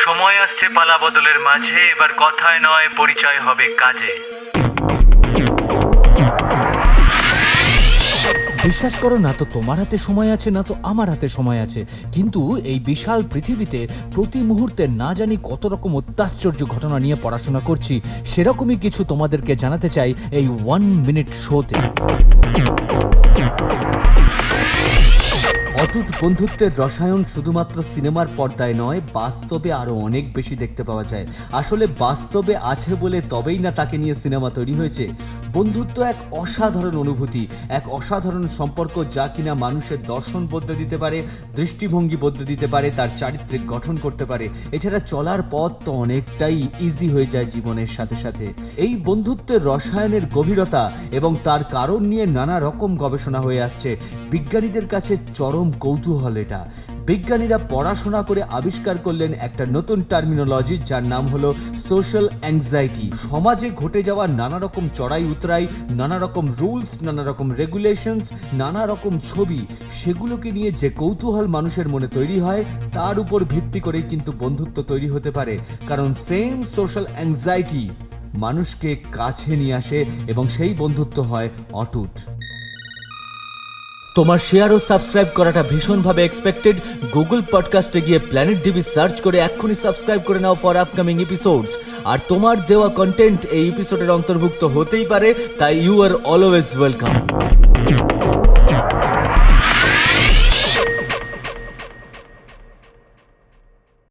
সময় আসছে পালা বদলের মাঝে, এবার কথায় নয় পরিচয় হবে কাজে। বিশ্বাস করো না তো তোমার হাতে সময় আছে, না তো আমার হাতে সময় আছে, কিন্তু এই বিশাল পৃথিবীতে প্রতি মুহূর্তে না জানি কত রকম অত্যাশ্চর্য ঘটনা নিয়ে পড়াশোনা করছি। সেরকমই কিছু তোমাদেরকে জানাতে চাই এই 1 মিনিট শোতে। অটুট বন্ধুত্বের রসায়ন শুধুমাত্র সিনেমার পর্দায় নয়, বাস্তবে আরো অনেক বেশি দেখতে পাওয়া যায়। আসলে বাস্তবে আছে বলে তবেই না তাকে নিয়ে সিনেমা তৈরি হয়েছে। বন্ধুত্ব এক অসাধারণ অনুভূতি, এক অসাধারণ সম্পর্ক, যা কিনা মানুষের দর্শন বদলে দিতে পারে, দৃষ্টিভঙ্গি বদলে দিতে পারে, তার চারিত্রিক গঠন করতে পারে। এছাড়া চলার পথ তো অনেকটাই ইজি হয়ে যায় জীবনের সাথে সাথে। এই বন্ধুত্বের রসায়নের গভীরতা এবং তার কারণ নিয়ে নানা রকম গবেষণা হয়ে আসছে। বিজ্ঞানীদের কাছে চরম কৌতূহল এটা। বিজ্ঞানীরা পড়াশোনা করে আবিষ্কার করলেন একটা নতুন টার্মিনোলজি, যার নাম হলো সোশ্যাল অ্যাংজাইটি। সমাজে ঘটে যাওয়া নানা রকম চড়াই উতরাই, নানা রকম রুলস, নানা রকম রেগুলেশনস, নানা রকম ছবি, সেগুলোকে নিয়ে যে কৌতূহল মানুষের মনে তৈরি হয়, তার উপর ভিত্তি করেই কিন্তু বন্ধুত্ব তৈরি হতে পারে। কারণ সেম সোশ্যাল অ্যাংজাইটি মানুষকে কাছে নিয়ে আসে এবং সেই বন্ধুত্ব হয় অটুট। তোমার শেয়ার ও সাবস্ক্রাইব করাটা ভীষণভাবে এক্সপেক্টেড। গুগল পডকাস্টে গিয়ে প্ল্যানেট ডিবি সার্চ করে এক্ষুনি সাবস্ক্রাইব করে নাও ফর আপকামিং এপিসোডস। আর তোমার দেওয়া কন্টেন্ট এই এপিসোডের অন্তর্ভুক্ত হতেই পারে, তাই ইউ আর অলওয়েজ ওয়েলকাম।